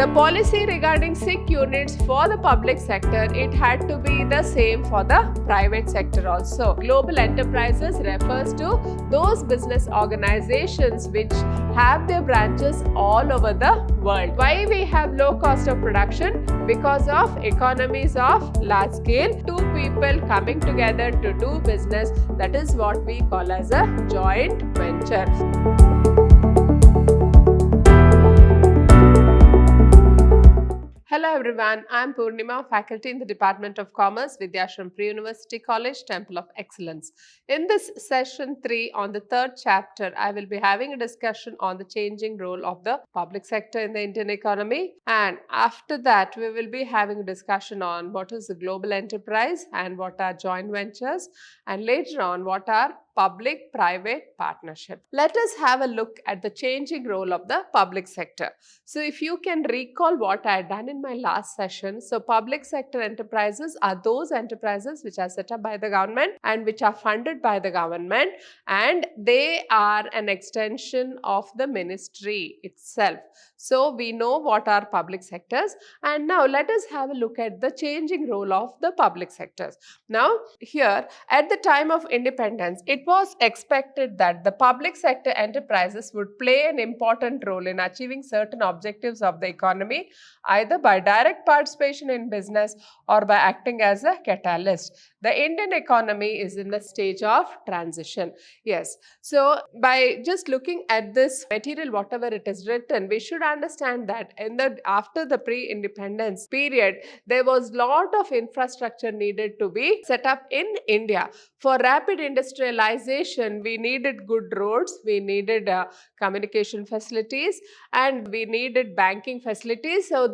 The policy regarding sick units for the public sector, it had to be the same for the private sector also. Global enterprises refers to those business organizations which have their branches all over the world. Why we have low cost of production? Because of economies of large scale. Two people coming together to do business, that is what we call as a joint venture. Hello everyone, I am Purnima, faculty in the Department of Commerce, Vidhyaashram Pre-University College, Temple of Excellence. In this session 3 on the third chapter, I will be having a discussion on the changing role of the public sector in the Indian economy. And after that, we will be having a discussion on what is the global enterprise and what are joint ventures, and later on what are public-private partnership. Let us have a look at the changing role of the public sector. So if you can recall what I had done in my last session, so public sector enterprises are those enterprises which are set up by the government and which are funded by the government, and they are an extension of the ministry itself. So we know what are public sectors, and now let us have a look at the changing role of the public sectors. Now here, at the time of independence, it was expected that the public sector enterprises would play an important role in achieving certain objectives of the economy, either by direct participation in business or by acting as a catalyst. The Indian economy is in the stage of transition. Yes. So by just looking at this material, whatever it is written, we should understand that after the pre-independence period, there was lot of infrastructure needed to be set up in India. For rapid industrialization, we needed good roads, we needed communication facilities, and we needed banking facilities. So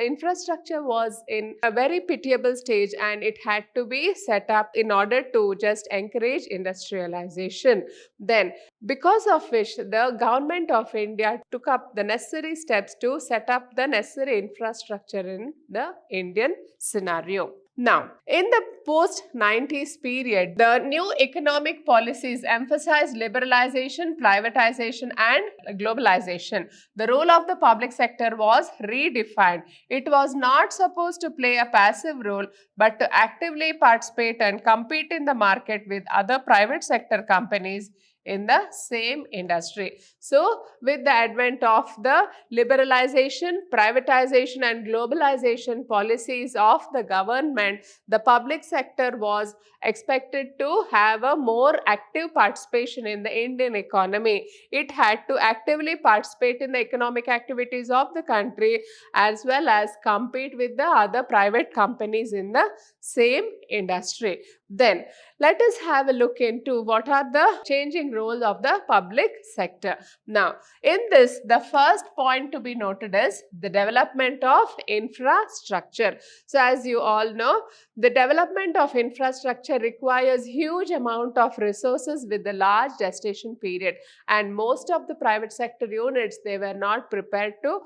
infrastructure was in a very pitiable stage, and it had to be set up in order to just encourage industrialization. Then, because of which the government of India took up the necessary steps to set up the necessary infrastructure in the Indian scenario. Now, in the post-90s period, the new economic policies emphasized liberalization, privatization, and globalization. The role of the public sector was redefined. It was not supposed to play a passive role, but to actively participate and compete in the market with other private sector companies in the same industry. So, with the advent of the liberalization, privatization, and globalization policies of the government, the public sector was expected to have a more active participation in the Indian economy. It had to actively participate in the economic activities of the country, as well as compete with the other private companies in the same industry. Then, let us have a look into what are the changing roles of the public sector. Now, in this, the first point to be noted is the development of infrastructure. So, as you all know, the development of infrastructure requires huge amount of resources with a large gestation period, and most of the private sector units, they were not prepared to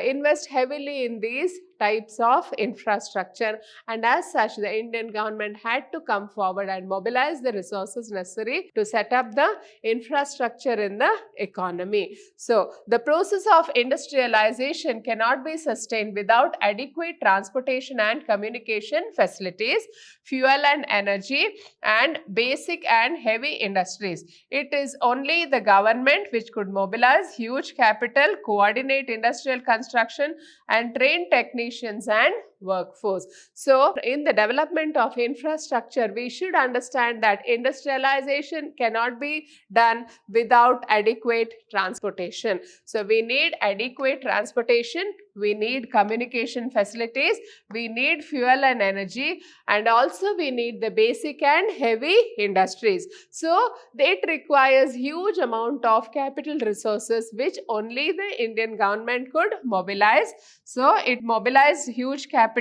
invest heavily in these types of infrastructure, and as such the Indian government had to come forward and mobilize the resources necessary to set up the infrastructure in the economy. So the process of industrialization cannot be sustained without adequate transportation and communication facilities, fuel and energy, and basic and heavy industries. It is only the government which could mobilize huge capital, coordinate industrial construction, and train technicians and workforce. So, in the development of infrastructure, we should understand that industrialization cannot be done without adequate transportation. So, we need adequate transportation, we need communication facilities, we need fuel and energy, and also we need the basic and heavy industries. So, it requires huge amount of capital resources which only the Indian government could mobilize. So, it mobilized huge capital,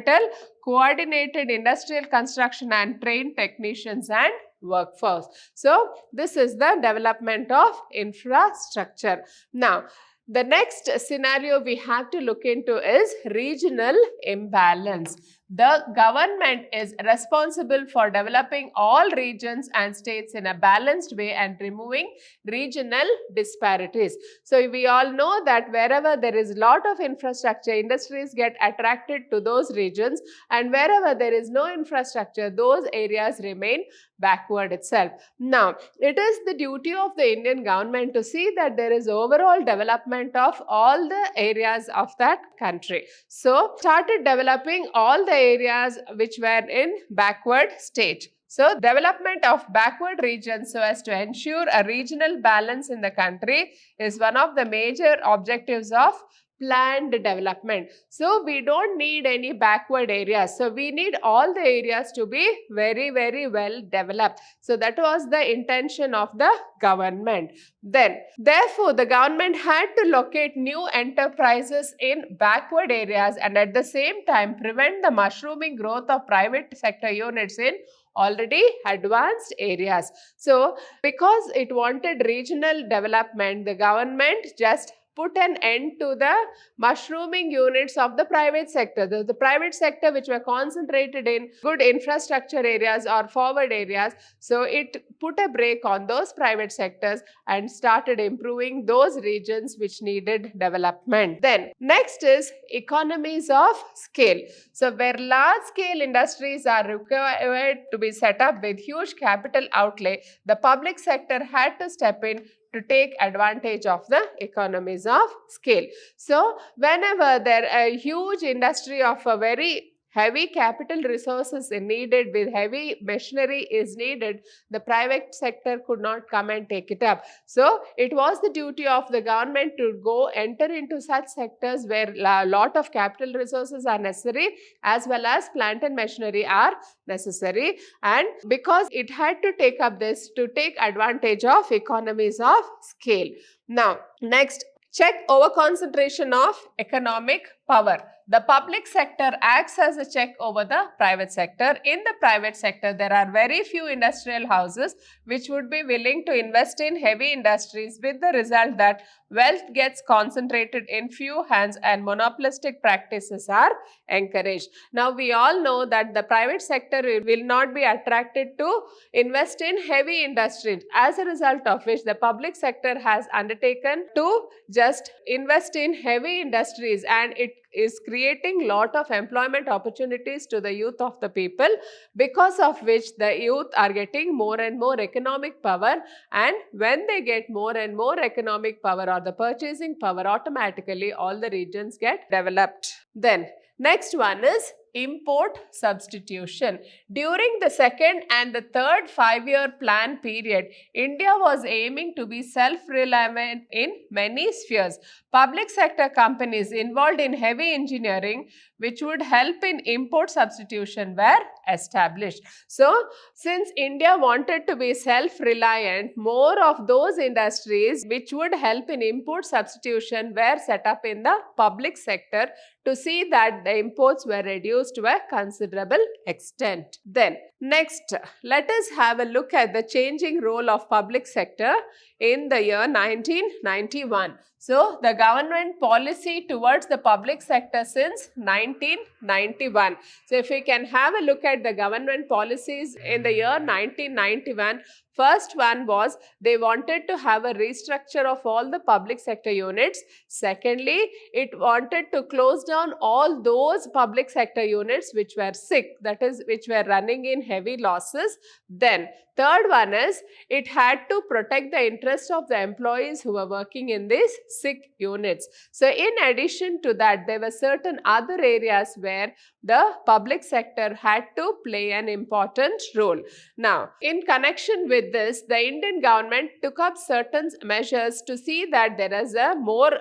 coordinated industrial construction, and trained technicians and workforce. So, this is the development of infrastructure. Now, the next scenario we have to look into is regional imbalance. The government is responsible for developing all regions and states in a balanced way and removing regional disparities. So we all know that wherever there is a lot of infrastructure, industries get attracted to those regions, and wherever there is no infrastructure, those areas remain backward itself. Now, it is the duty of the Indian government to see that there is overall development of all the areas of that country. So, started developing all the areas which were in backward state. So, development of backward regions so as to ensure a regional balance in the country is one of the major objectives of planned development. So, we don't need any backward areas. So, we need all the areas to be very, very well developed. So, that was the intention of the government. Then, therefore, the government had to locate new enterprises in backward areas and at the same time prevent the mushrooming growth of private sector units in already advanced areas. So, because it wanted regional development, the government just put an end to the mushrooming units of the private sector. The private sector which were concentrated in good infrastructure areas or forward areas. So it put a break on those private sectors and started improving those regions which needed development. Then next is economies of scale. So where large scale industries are required to be set up with huge capital outlay, the public sector had to step in to take advantage of the economies of scale. So, whenever there a huge industry of a very heavy capital resources is needed, with heavy machinery is needed, the private sector could not come and take it up. So, it was the duty of the government to go enter into such sectors where a lot of capital resources are necessary as well as plant and machinery are necessary, and because it had to take up this to take advantage of economies of scale. Now, next, check over concentration of economic power. The public sector acts as a check over the private sector. In the private sector, there are very few industrial houses which would be willing to invest in heavy industries, with the result that wealth gets concentrated in few hands and monopolistic practices are encouraged. Now, we all know that the private sector will not be attracted to invest in heavy industries, as a result of which the public sector has undertaken to just invest in heavy industries, and it is creating lot of employment opportunities to the youth of the people, because of which the youth are getting more and more economic power, and when they get more and more economic power or the purchasing power, automatically all the regions get developed. Then next one is import substitution. During the second and the third 5-year plan period, India was aiming to be self-reliant in many spheres. Public sector companies involved in heavy engineering, which would help in import substitution, were established. So, since India wanted to be self-reliant, more of those industries which would help in import substitution were set up in the public sector to see that the imports were reduced to a considerable extent. Then, next, let us have a look at the changing role of public sector in the year 1991. So, the government policy towards the public sector since 1991. So, if we can have a look at the government policies in the year 1991, first one was they wanted to have a restructure of all the public sector units. Secondly, it wanted to close down all those public sector units which were sick, that is, which were running in heavy losses. Then, third one is it had to protect the interest of the employees who were working in these sick units. So, in addition to that, there were certain other areas where the public sector had to play an important role. Now, in connection with this, the Indian government took up certain measures to see that there is a more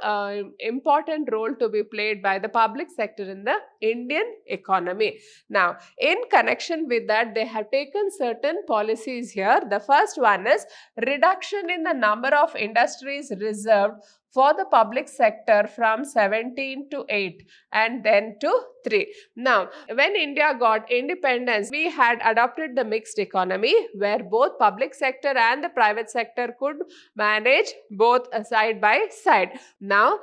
important role to be played by the public sector in the Indian economy. Now, in connection with that, they have taken certain policies here. The first one is reduction in the number of industries reserved for the public sector from 17 to 8 and then to 3. Now, when India got independence, we had adopted the mixed economy where both public sector and the private sector could manage both side by side. Now,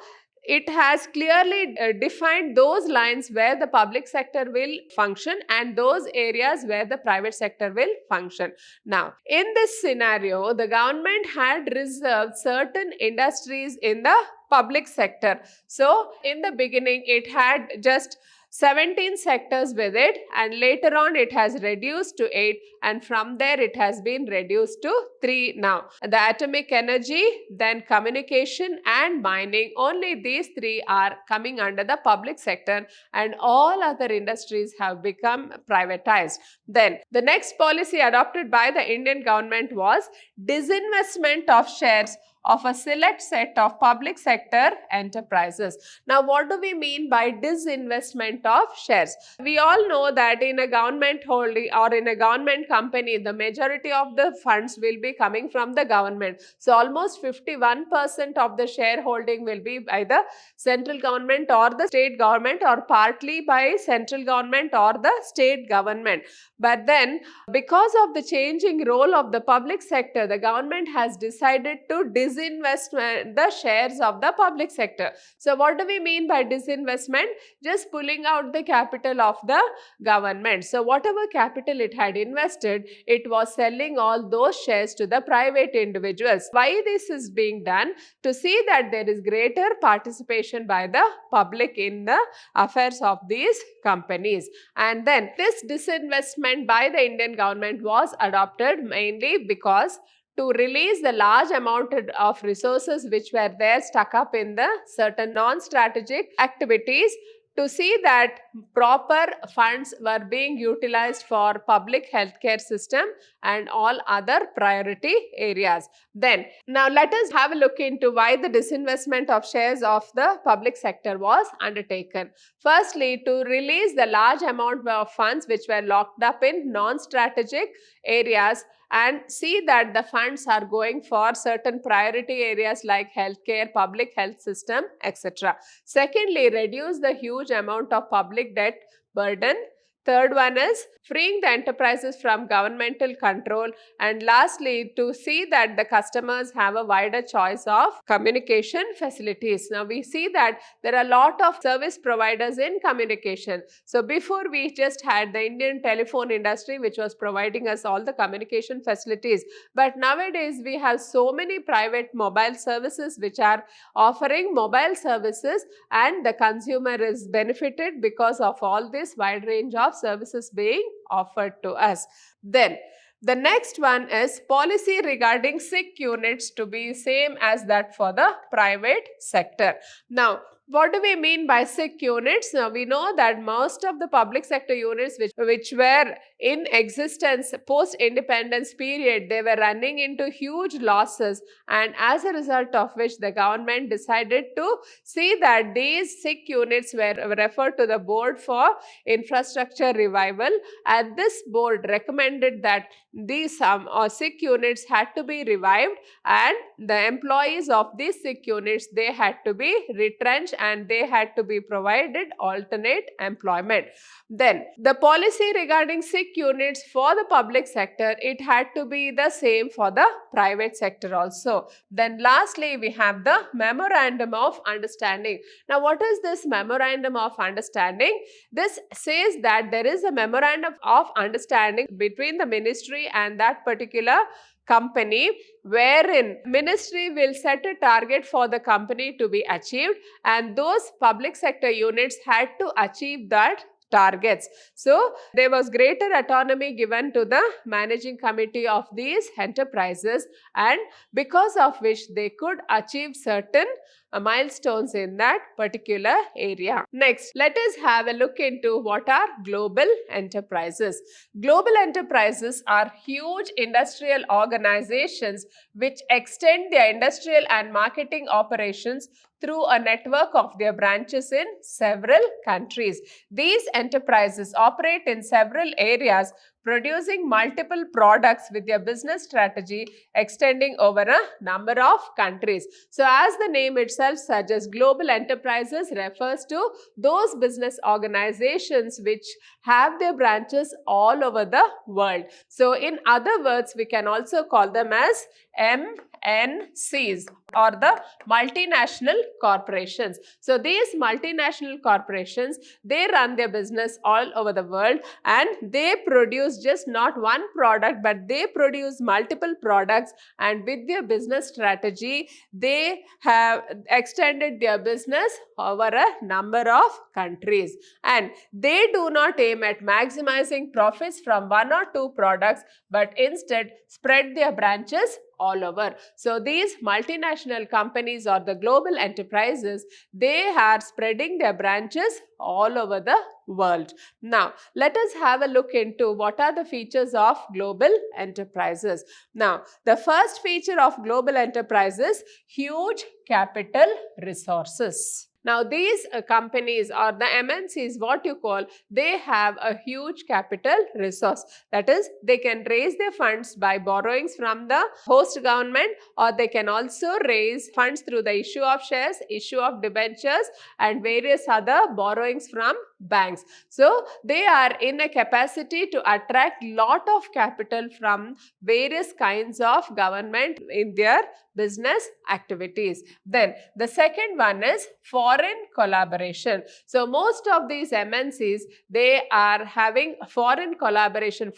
it has clearly defined those lines where the public sector will function and those areas where the private sector will function. Now, in this scenario, the government had reserved certain industries in the public sector. So, in the beginning, it had just 17 sectors with it, and later on it has reduced to 8, and from there it has been reduced to 3 now. The atomic energy, then communication and mining, only these 3 are coming under the public sector, and all other industries have become privatized. Then the next policy adopted by the Indian government was disinvestment of shares of a select set of public sector enterprises. Now, what do we mean by disinvestment of shares? We all know that in a government holding or in a government company, the majority of the funds will be coming from the government. So, almost 51% of the shareholding will be by the central government or the state government, or partly by central government or the state government. But then, because of the changing role of the public sector, the government has decided to disinvest the shares of the public sector. So, what do we mean by disinvestment? Just pulling out the capital of the government. So, whatever capital it had invested, it was selling all those shares to the private individuals. Why this is being done? To see that there is greater participation by the public in the affairs of these companies. And then this disinvestment by the Indian government was adopted mainly because to release the large amount of resources which were there stuck up in the certain non-strategic activities, to see that proper funds were being utilized for public healthcare system and all other priority areas. Then, now let us have a look into why the disinvestment of shares of the public sector was undertaken. Firstly, to release the large amount of funds which were locked up in non-strategic areas and see that the funds are going for certain priority areas like healthcare, public health system, etc. Secondly, reduce the huge amount of public debt burden. Third one is freeing the enterprises from governmental control. And lastly, to see that the customers have a wider choice of communication facilities. Now, we see that there are a lot of service providers in communication. So, before we just had the Indian telephone industry which was providing us all the communication facilities. But nowadays, we have so many private mobile services which are offering mobile services, and the consumer is benefited because of all this wide range of services being offered to us. Then the next one is policy regarding sick units to be same as that for the private sector. Now, what do we mean by sick units? Now, we know that most of the public sector units which were in existence post-independence period, they were running into huge losses, and as a result of which the government decided to see that these sick units were referred to the Board for Infrastructure Revival, and this board recommended that these sick units had to be revived, and the employees of these sick units, they had to be retrenched and they had to be provided alternate employment. Then the policy regarding sick units for the public sector, it had to be the same for the private sector also. Then lastly, we have the Memorandum of Understanding. Now, what is this Memorandum of Understanding? This says that there is a Memorandum of Understanding between the ministry and that particular company, wherein ministry will set a target for the company to be achieved, and those public sector units had to achieve that targets. So, there was greater autonomy given to the managing committee of these enterprises, and because of which they could achieve certain milestones in that particular area. Next, let us have a look into what are global enterprises. Global enterprises are huge industrial organizations which extend their industrial and marketing operations through a network of their branches in several countries. These enterprises operate in several areas, producing multiple products with their business strategy extending over a number of countries. So, as the name itself suggests, global enterprises refers to those business organizations which have their branches all over the world. So, in other words, we can also call them as MNCs or the multinational corporations. So these multinational corporations, they run their business all over the world and they produce just not one product, but they produce multiple products, and with their business strategy, they have extended their business over a number of countries, and they do not aim at maximizing profits from one or two products, but instead spread their branches all over. So these multinational companies or the global enterprises, they are spreading their branches all over the world. Now, let us have a look into what are the features of global enterprises. Now, the first feature of global enterprises, huge capital resources. Now, these companies or the MNCs, what you call, they have a huge capital resource. That is, they can raise their funds by borrowings from the host government, or they can also raise funds through the issue of shares, issue of debentures, and various other borrowings from banks. So, they are in a capacity to attract lot of capital from various kinds of government in their business activities. Then the second one is foreign collaboration. So most of these MNCs, they are having foreign collaboration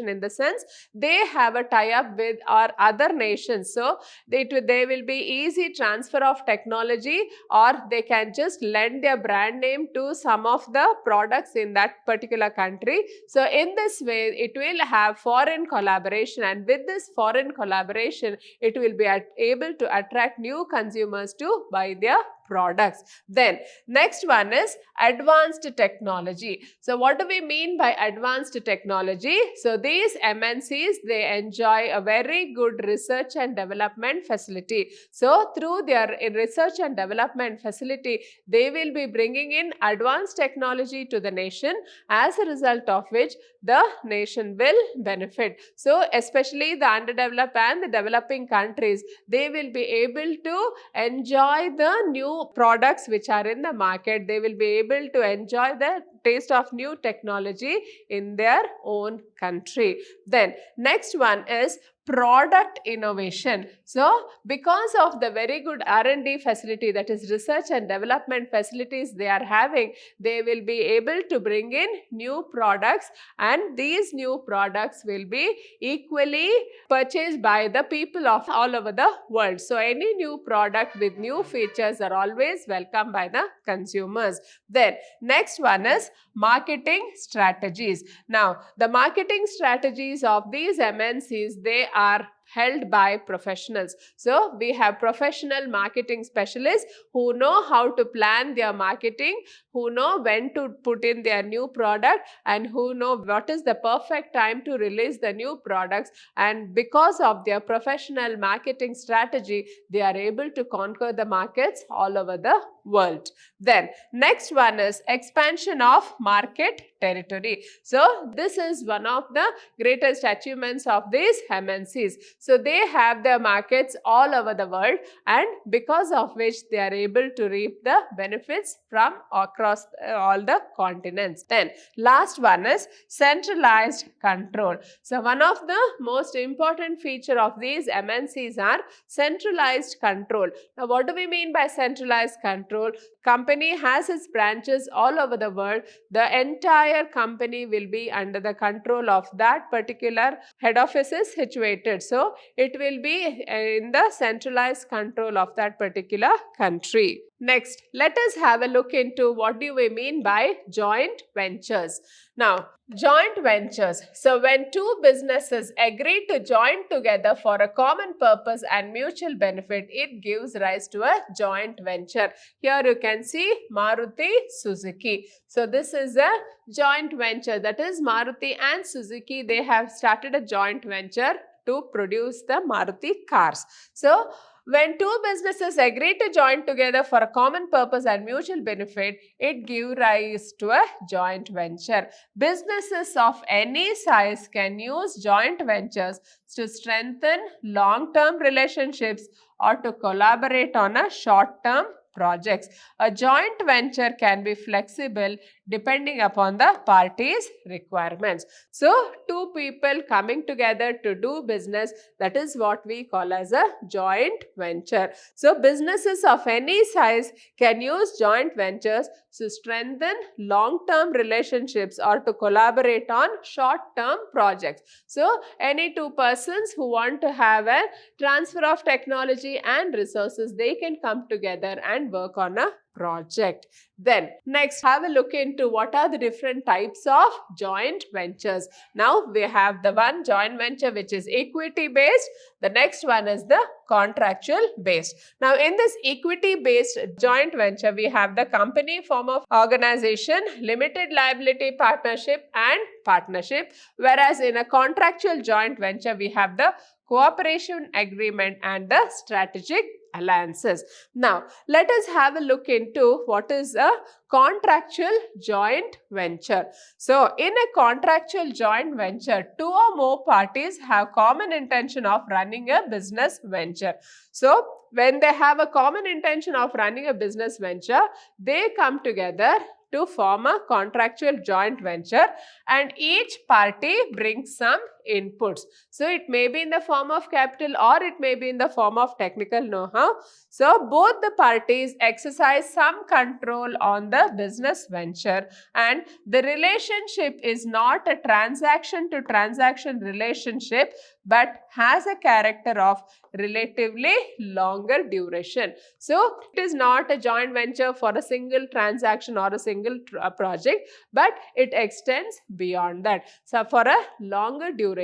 in the sense they have a tie-up with our other nations. So they will be easy transfer of technology, or they can just lend their brand name to some of the products in that particular country. So in this way, it will have foreign collaboration, and with this foreign collaboration, it will be able to attract new consumers to buy their products. Then next one is advanced technology. So what do we mean by advanced technology? So these MNCs, they enjoy a very good research and development facility. So through their research and development facility, they will be bringing in advanced technology to the nation, as a result of which the nation will benefit. So especially the underdeveloped and the developing countries, they will be able to enjoy the new products which are in the market. They will be able to enjoy the taste of new technology in their own country. Then next one is product innovation. So because of the very good R&D facility, that is research and development facilities they are having, they will be able to bring in new products, and these new products will be equally purchased by the people of all over the world. So any new product with new features are always welcomed by the consumers. Then next one is marketing strategies. Now the marketing strategies of these MNCs, they are held by professionals. So we have professional marketing specialists who know how to plan their marketing, who know when to put in their new product, and who know what is the perfect time to release the new products. And because of their professional marketing strategy, they are able to conquer the markets all over the world. Then next one is expansion of market territory. So this is one of the greatest achievements of these MNCs. So they have their markets all over the world, and because of which they are able to reap the benefits from across all the continents. Then last one is centralized control. So one of the most important feature of these MNCs are centralized control. Now what do we mean by centralized control? Company has its branches all over the world. The entire company will be under the control of that particular head office is situated. So it will be in the centralized control of that particular country. Next, let us have a look into what do we mean by joint ventures. Now, joint ventures. So when two businesses agree to join together for a common purpose and mutual benefit, it gives rise to a joint venture. Here you can see Maruti Suzuki. So this is a joint venture, that is Maruti and Suzuki, they have started a joint venture to produce the Maruti cars. So when two businesses agree to join together for a common purpose and mutual benefit, it gives rise to a joint venture. Businesses of any size can use joint ventures to strengthen long-term relationships or to collaborate on a short-term projects. A joint venture can be flexible depending upon the parties' requirements. So, two people coming together to do business, that is what we call as a joint venture. So, businesses of any size can use joint ventures to strengthen long-term relationships or to collaborate on short-term projects. So, any two persons who want to have a transfer of technology and resources, they can come together and work on a project. Then next, have a look into what are the different types of joint ventures. Now we have the one joint venture which is equity based. The next one is the contractual based. Now in this equity based joint venture, we have the company form of organization, limited liability partnership and partnership. Whereas in a contractual joint venture, we have the cooperation agreement and the strategic alliances. Now, let us have a look into what is a contractual joint venture. So, in a contractual joint venture, two or more parties have common intention of running a business venture. So, when they have a common intention of running a business venture, they come together to form a contractual joint venture and each party brings some inputs. So, it may be in the form of capital or it may be in the form of technical know-how. So, both the parties exercise some control on the business venture and the relationship is not a transaction to transaction relationship but has a character of relatively longer duration. So, it is not a joint venture for a single transaction or a single project, but it extends beyond that. So, for a longer duration,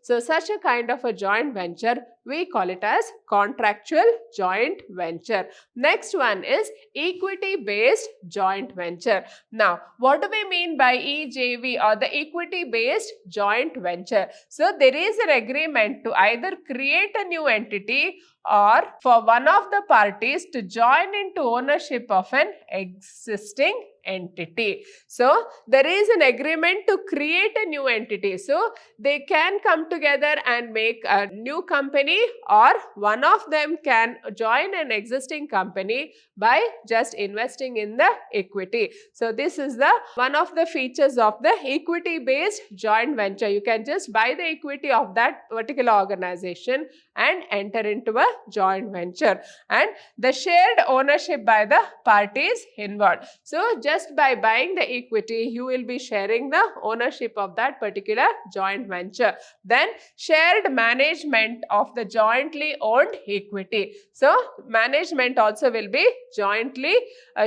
so such a kind of a joint venture, we call it as contractual joint venture. Next one is equity based joint venture. Now, what do we mean by EJV or the equity based joint venture? So, there is an agreement to either create a new entity or for one of the parties to join into ownership of an existing entity. So, there is an agreement to create a new entity. So, they can come together and make a new company or one of them can join an existing company by just investing in the equity. So, this is the one of the features of the equity based joint venture. You can just buy the equity of that particular organization and enter into a joint venture and the shared ownership by the parties involved. So, just by buying the equity, you will be sharing the ownership of that particular joint venture. Then, shared management of the jointly owned equity. So, management also will be jointly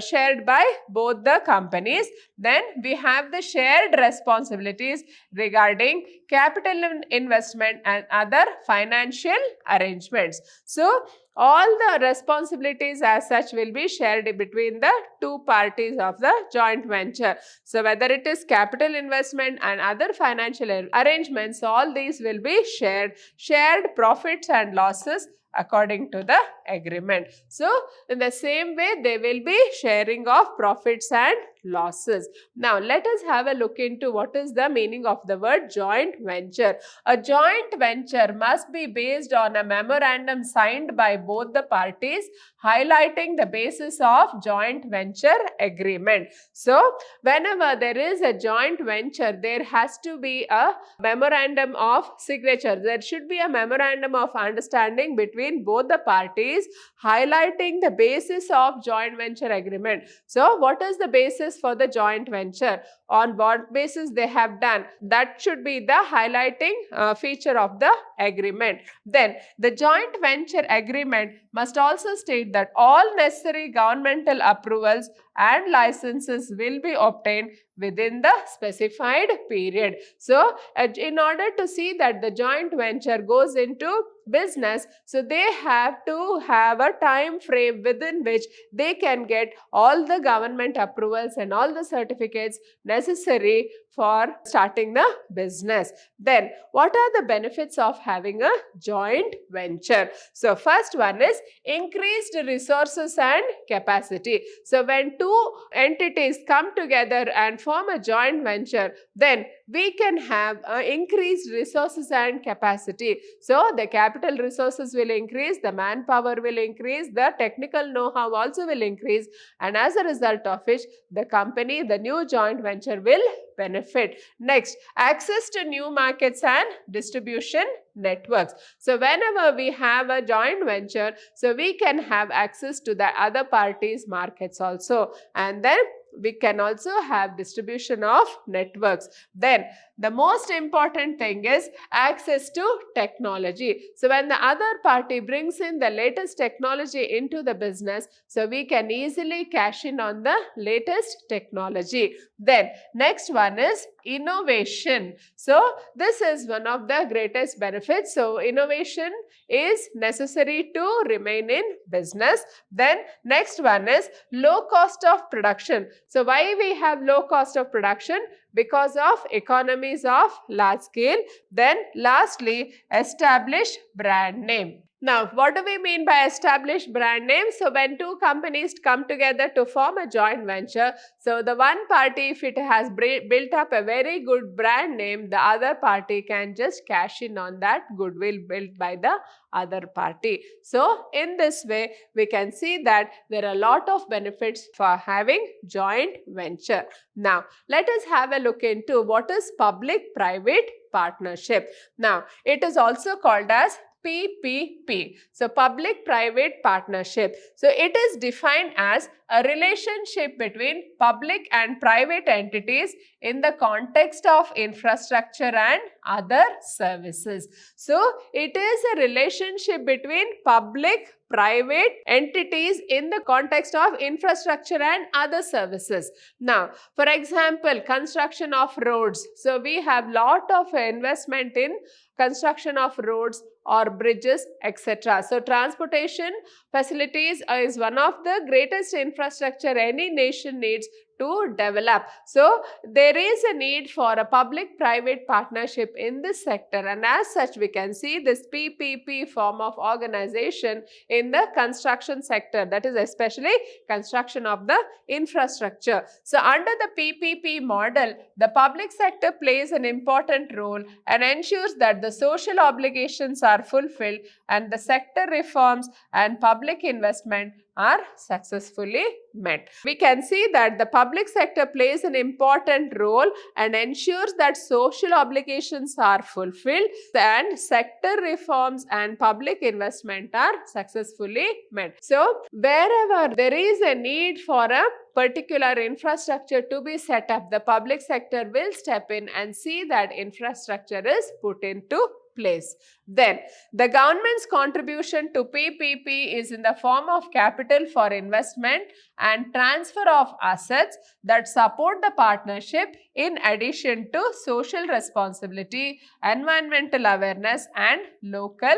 shared by both the companies. Then, we have the shared responsibilities regarding capital investment and other financial arrangements. So, all the responsibilities as such will be shared between the two parties of the joint venture. So, whether it is capital investment and other financial arrangements, all these will be shared profits and losses according to the agreement. So, in the same way, they will be sharing of profits and losses. Now, let us have a look into what is the meaning of the word joint venture. A joint venture must be based on a memorandum signed by both the parties highlighting the basis of joint venture agreement. So, whenever there is a joint venture, there has to be a memorandum of signature. There should be a memorandum of understanding between both the parties highlighting the basis of joint venture agreement. So, what is the basis for the joint venture? On what basis they have done? That should be the highlighting feature of the agreement. Then, the joint venture agreement must also state that all necessary governmental approvals and licenses will be obtained within the specified period. So, in order to see that the joint venture goes into business, so they have to have a time frame within which they can get all the government approvals and all the certificates necessary for starting the business. Then, what are the benefits of having a joint venture? So, first one is increased resources and capacity. So, when two entities come together and form a joint venture, then we can have increased resources and capacity. So the capital resources will increase, the manpower will increase, the technical know-how also will increase, and as a result of which the company, the new joint venture will benefit. Next, access to new markets and distribution networks. So whenever we have a joint venture, so we can have access to the other parties' markets also, and then we can also have distribution of networks. Then the most important thing is access to technology. So when the other party brings in the latest technology into the business, so we can easily cash in on the latest technology. Then next one is innovation. So this is one of the greatest benefits. So innovation is necessary to remain in business. Then next one is low cost of production. So why we have low cost of production? Because of economies of large scale. Then lastly, established brand name. Now, what do we mean by established brand name? So when two companies come together to form a joint venture, so the one party, if it has built up a very good brand name, the other party can just cash in on that goodwill built by the other party. So in this way, we can see that there are a lot of benefits for having joint venture. Now, let us have a look into what is public-private partnership. Now, it is also called as PPP. So public-private partnership. So it is defined as a relationship between public and private entities in the context of infrastructure and other services. So it is a relationship between public-private entities in the context of infrastructure and other services. Now, for example, construction of roads. So we have lot of investment in construction of roads or bridges, etc. So transportation facilities is one of the greatest infrastructure any nation needs to develop. So there is a need for a public-private partnership in this sector, and as such we can see this PPP form of organization in the construction sector, that is especially construction of the infrastructure. So under the PPP model, the public sector plays an important role and ensures that the social obligations are fulfilled and the sector reforms and public investment are successfully met. We can see that the public sector plays an important role and ensures that social obligations are fulfilled and sector reforms and public investment are successfully met. So wherever there is a need for a particular infrastructure to be set up, the public sector will step in and see that infrastructure is put into place. Then the government's contribution to PPP is in the form of capital for investment and transfer of assets that support the partnership in addition to social responsibility, environmental awareness and local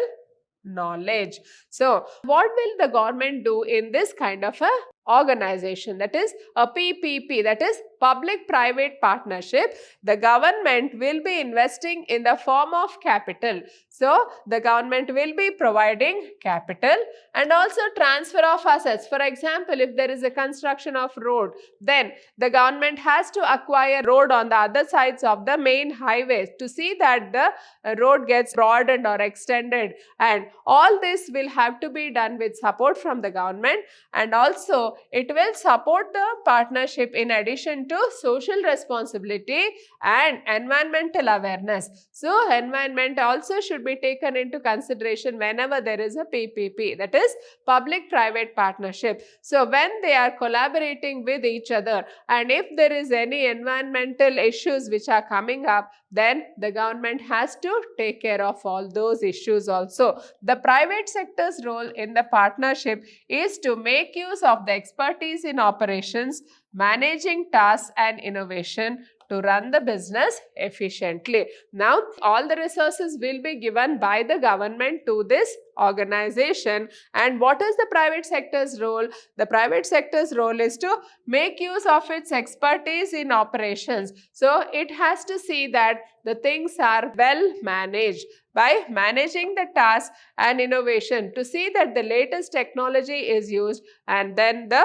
knowledge. So what will the government do in this kind of a organization, that is a PPP, that is public-private partnership? The government will be investing in the form of capital. So the government will be providing capital and also transfer of assets. For example, if there is a construction of road, then the government has to acquire road on the other sides of the main highways to see that the road gets broadened or extended, and all this will have to be done with support from the government, and also it will support the partnership in addition to social responsibility and environmental awareness. So environment also should be taken into consideration whenever there is a PPP, that is public-private partnership. So when they are collaborating with each other, and if there is any environmental issues which are coming up, then the government has to take care of all those issues also. The private sector's role in the partnership is to make use of the expertise in operations, managing tasks and innovation to run the business efficiently. Now, all the resources will be given by the government to this organization. And what is the private sector's role? The private sector's role is to make use of its expertise in operations. So it has to see that the things are well managed by managing the task and innovation, to see that the latest technology is used and then the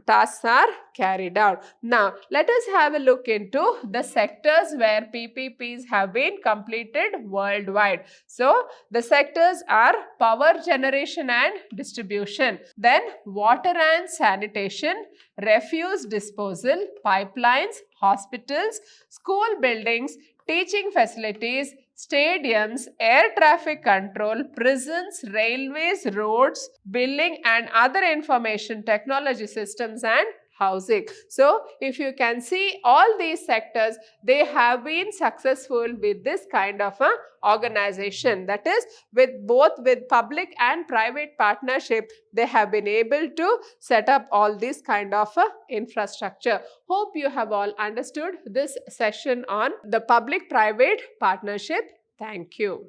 tasks are carried out. Now, let us have a look into the sectors where PPPs have been completed worldwide. So, the sectors are power generation and distribution, then water and sanitation, refuse disposal, pipelines, hospitals, school buildings, teaching facilities, stadiums, air traffic control, prisons, railways, roads, billing and other information technology systems and housing. So, if you can see all these sectors, they have been successful with this kind of a organization. That is, with public and private partnership, they have been able to set up all this kind of infrastructure. Hope you have all understood this session on the public-private partnership. Thank you.